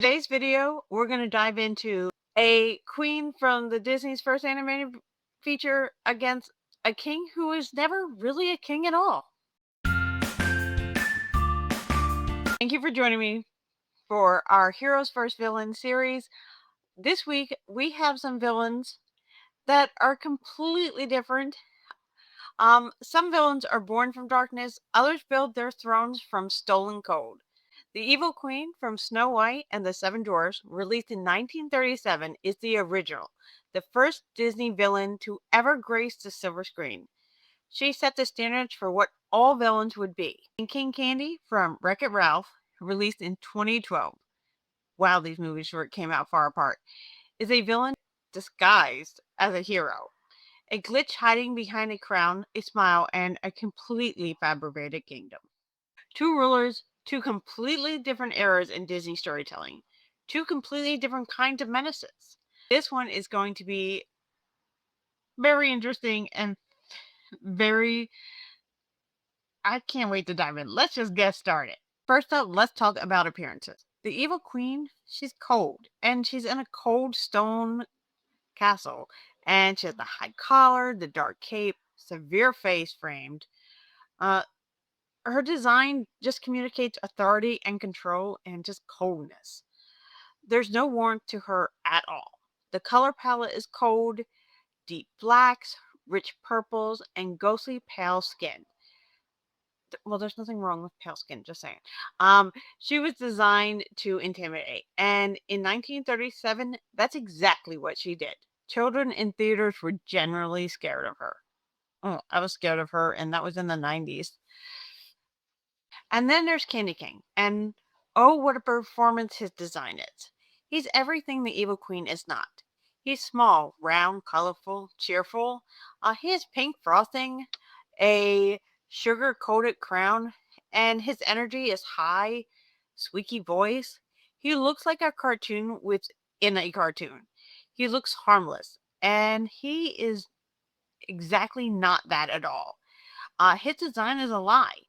Today's video, we're going to dive into a queen from the Disney's first animated feature against a king who is never really a king at all. Thank you for joining me for our Heroes vs. Villains series. This week, we have some villains that are completely different. Some villains are born from darkness, others build their thrones from stolen gold. The Evil Queen from Snow White and the Seven Dwarfs, released in 1937, is the original, the first Disney villain to ever grace the silver screen. She set the standards for what all villains would be. And King Candy from Wreck-It Ralph, released in 2012. Wow, these movies came out far apart. Is a villain disguised as a hero. A glitch hiding behind a crown, a smile, and a completely fabricated kingdom. Two rulers, two completely different eras in Disney storytelling, two completely different kinds of menaces. This one is going to be very interesting and very. I can't wait to dive in. Let's just get started. First up, let's talk about appearances. The Evil Queen, she's cold, and she's in a cold stone castle, and she has the high collar, the dark cape, severe face framed. Uh, her design just communicates authority and control and just coldness. There's no warmth to her at all. The color palette is cold, deep blacks, rich purples, and ghostly pale skin. Well, there's nothing wrong with pale skin, just saying. She was designed to intimidate, and in 1937, that's exactly what she did. Children in theaters were generally scared of her. Oh, I was scared of her, and that was in the 90s. And then there's Candy King, and oh, what a performance his design is. He's everything the Evil Queen is not. He's small, round, colorful, cheerful. He has pink frosting, a sugar coated crown, and his energy is high, squeaky voice. He looks like a cartoon within a cartoon. He looks harmless, and he is exactly not that at all. His design is a lie.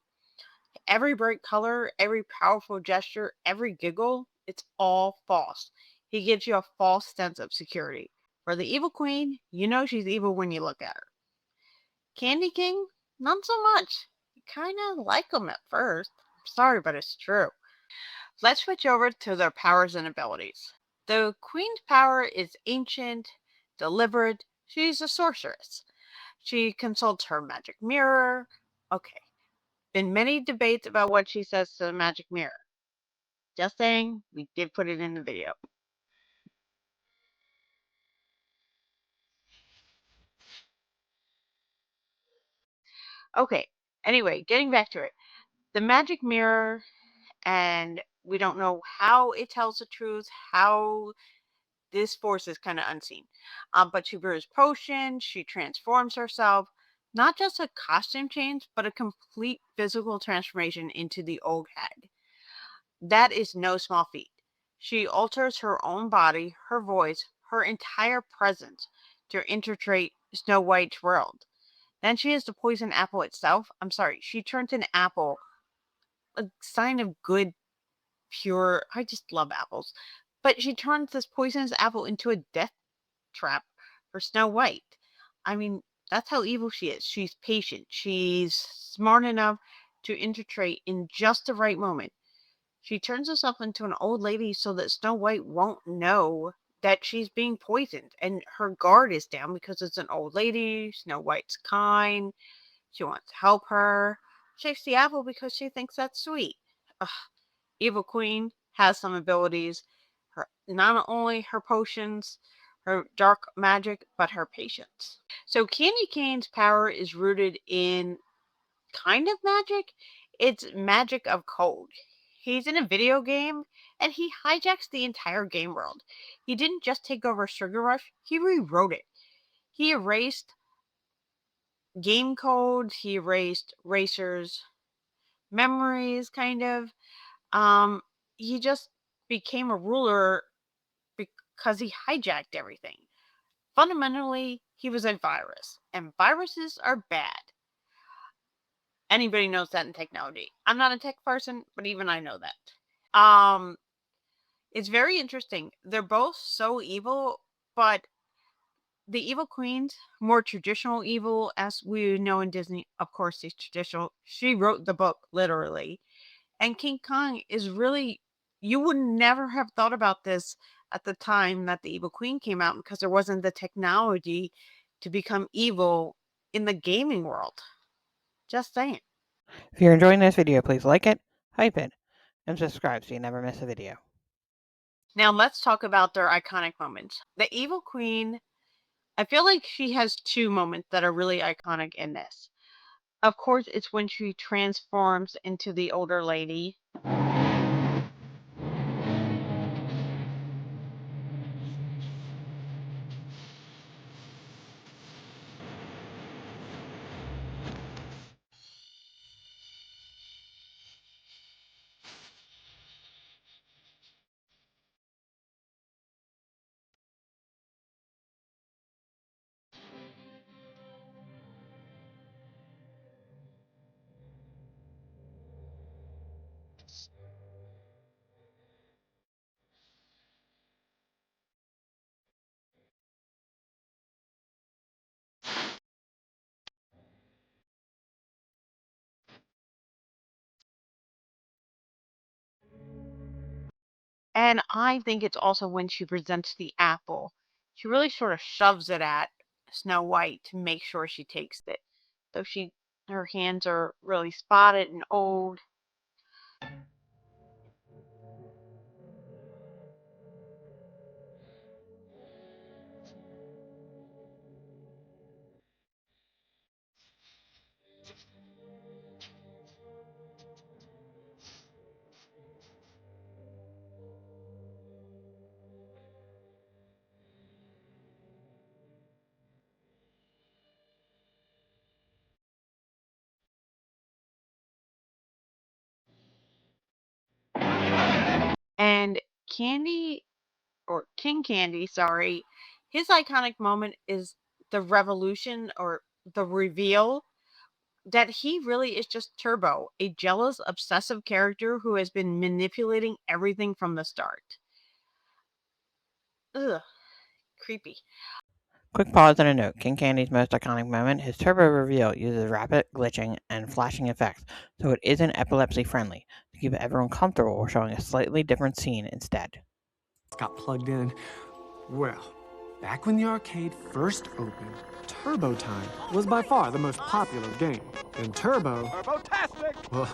Every bright color, every powerful gesture, every giggle, it's all false. He gives you a false sense of security. For the Evil Queen, you know she's evil when you look at her. Candy King, not so much. You kind of like him at first. I'm sorry, but it's true. Let's switch over to their powers and abilities. The Queen's power is ancient, deliberate. She's a sorceress. She consults her magic mirror. Okay, been many debates about what she says to the magic mirror. Just saying, we did put it in the video. Okay, anyway, getting back to it. The magic mirror, and we don't know how it tells the truth, how this force is kind of unseen. But she brews potions, she transforms herself. Not just a costume change, but a complete physical transformation into the old hag. That is no small feat. She alters her own body, her voice, her entire presence to infiltrate Snow White's world. Then she has the poison apple itself. I'm sorry, she turns an apple, a sign of good, pure. I just love apples. But she turns this poisonous apple into a death trap for Snow White. I mean, that's how evil she is. She's patient. She's smart enough to infiltrate in just the right moment. She turns herself into an old lady so that Snow White won't know that she's being poisoned. And her guard is down because it's an old lady. Snow White's kind. She wants to help her. Shakes the apple because she thinks that's sweet. Ugh. Evil Queen has some abilities. Not only her potions, her dark magic, but her patience. So Candy Cane's power is rooted in kind of magic. It's magic of cold. He's in a video game and he hijacks the entire game world. He didn't just take over Sugar Rush, he rewrote it. He erased game codes, he erased racers' memories, kind of. Um, he just became a ruler because he hijacked everything. Fundamentally, he was a virus, and viruses are bad. Anybody knows that in technology. I'm not a tech person, but even I know that. Um, It's very interesting. They're both so evil, but the evil queen's more traditional evil, as we know in Disney, of course, is traditional. She wrote the book literally. And King Kong is really, you would never have thought about this at the time that the Evil Queen came out because there wasn't the technology to become evil in the gaming world. Just saying. If you're enjoying this video, please like it, hype it, and subscribe so you never miss a video. Now let's talk about their iconic moments. The Evil Queen, I feel like she has two moments that are really iconic in this. Of course, it's when she transforms into the older lady. And I think it's also when she presents the apple. She really sort of shoves it at Snow White to make sure she takes it. Though her hands are really spotted and old. And Candy, or King Candy, sorry, his iconic moment is the revolution or the reveal that he really is just Turbo, a jealous, obsessive character who has been manipulating everything from the start. Ugh, creepy. Quick pause and a note. King Candy's most iconic moment, his turbo reveal, uses rapid glitching and flashing effects, so it isn't epilepsy friendly, to keep everyone comfortable or showing a slightly different scene instead. Got plugged in. Well, back when the arcade first opened, Turbo Time was by far the most popular game. And Turbo-tastic! well,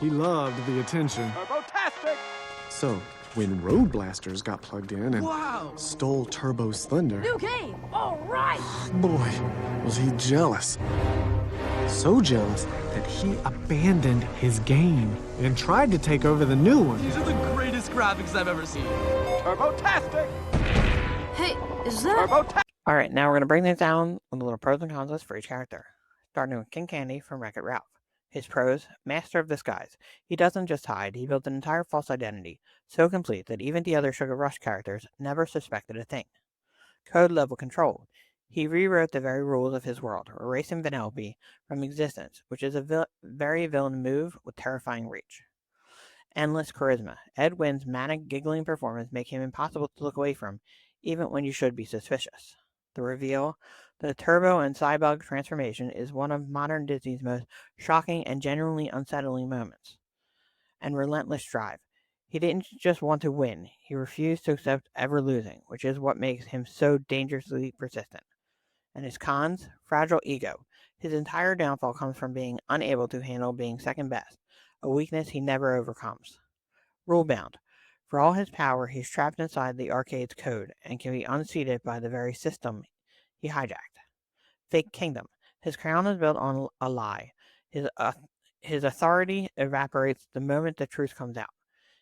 he loved the attention. Turbo-tastic! So, when Road Blasters got plugged in and Wow! stole Turbo's thunder, New game! All right! boy, was he jealous. So jealous that he abandoned his game and tried to take over the new one. These are the greatest graphics I've ever seen. Turbo-tastic! Hey, is that... Turbo-tastic! Alright, now we're going to break things down with a little pros and cons list for each character. Starting with King Candy from Wreck-It Ralph. His pros: master of disguise. He doesn't just hide, he built an entire false identity, so complete that even the other Sugar Rush characters never suspected a thing. Code level control. He rewrote the very rules of his world, erasing Vanellope from existence, which is a very villain move with terrifying reach. Endless charisma. Ed Wynn's manic, giggling performance make him impossible to look away from, even when you should be suspicious. The reveal. The Turbo and Cyborg transformation is one of modern Disney's most shocking and genuinely unsettling moments. And relentless drive. He didn't just want to win, he refused to accept ever losing, which is what makes him so dangerously persistent. And his cons: fragile ego. His entire downfall comes from being unable to handle being second best, a weakness he never overcomes. Rule-bound. For all his power, he's trapped inside the arcade's code and can be unseated by the very system he hijacked. Fake kingdom. His crown is built on a lie. His authority evaporates the moment the truth comes out.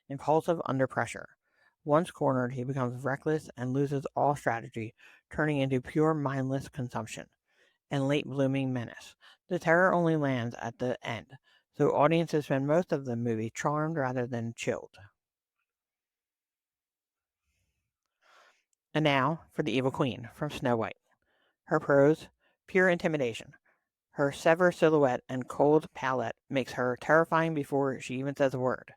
Impulsive under pressure. Once cornered, he becomes reckless and loses all strategy, turning into pure mindless consumption. And late blooming menace. The terror only lands at the end, so audiences spend most of the movie charmed rather than chilled. And now for the Evil Queen from Snow White. Her pros: pure intimidation. Her severe silhouette and cold palette makes her terrifying before she even says a word.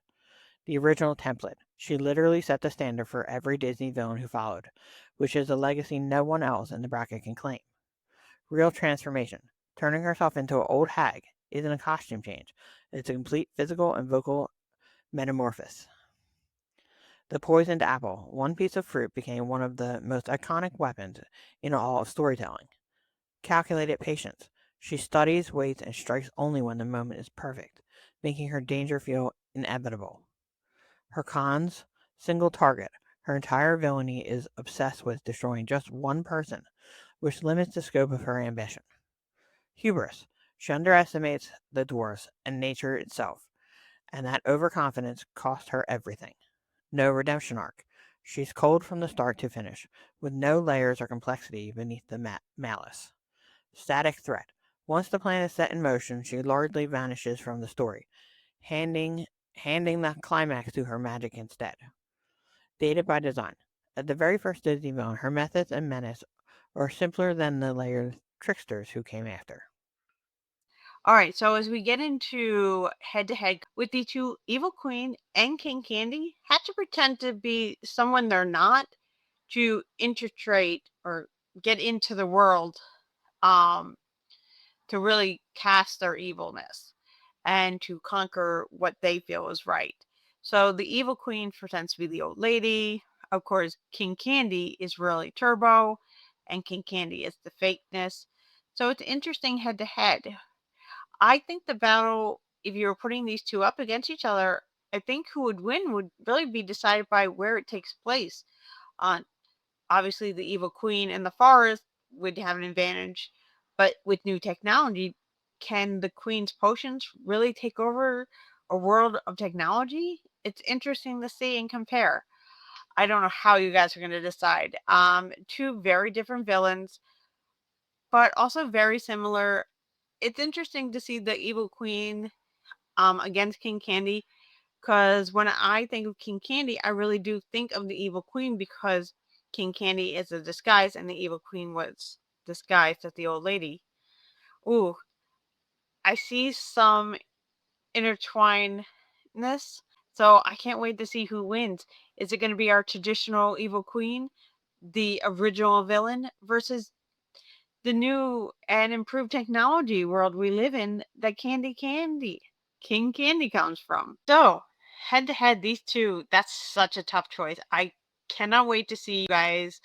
The original template. She literally set the standard for every Disney villain who followed, which is a legacy no one else in the bracket can claim. Real transformation. Turning herself into an old hag isn't a costume change. It's a complete physical and vocal metamorphosis. The poisoned apple. One piece of fruit became one of the most iconic weapons in all of storytelling. Calculated patience. She studies, waits, and strikes only when the moment is perfect, making her danger feel inevitable. Her cons. Single target. Her entire villainy is obsessed with destroying just one person, which limits the scope of her ambition. Hubris. She underestimates the dwarfs and nature itself, and that overconfidence cost her everything. No redemption arc. She's cold from the start to finish, with no layers or complexity beneath the malice. Static threat. Once the plan is set in motion, she largely vanishes from the story, handing the climax to her magic instead. Dated by design. At the very first Disney villain, her methods and menace are simpler than the layered tricksters who came after. All right, so as we get into head to head with the two, Evil Queen and King Candy had to pretend to be someone they're not to infiltrate or get into the world, um, to really cast their evilness and to conquer what they feel is right. So the Evil Queen pretends to be the old lady. Of course, King Candy is really Turbo, and King Candy is the fakeness. So it's interesting head to head. I think the battle, if you were putting these two up against each other, I think who would win would really be decided by where it takes place. On Obviously, the Evil Queen in the forest would have an advantage, but with new technology, can the Queen's potions really take over a world of technology? It's interesting to see and compare. I don't know how you guys are going to decide. Two very different villains, but also very similar. It's interesting to see the Evil Queen against King Candy, because when I think of King Candy, I really do think of the Evil Queen, because King Candy is a disguise and the Evil Queen was disguised as the old lady. Ooh, I see some intertwinedness. So I can't wait to see who wins. Is it going to be our traditional Evil Queen, the original villain, versus the new and improved technology world we live in that King Candy comes from? So, head to head, these two, that's such a tough choice. I cannot wait to see you guys'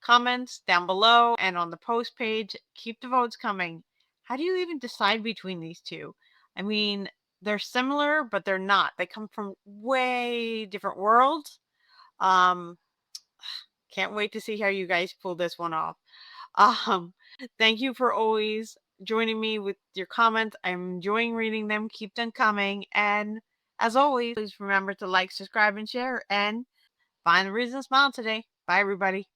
comments down below and on the post page. Keep the votes coming. How do you even decide between these two? I mean, they're similar, but they're not. They come from way different worlds. Um, can't wait to see how you guys pull this one off. Um, Thank you for always joining me with your comments. I'm enjoying reading them. Keep them coming. And as always, please remember to like, subscribe, and share. And find a reason to smile today. Bye, everybody.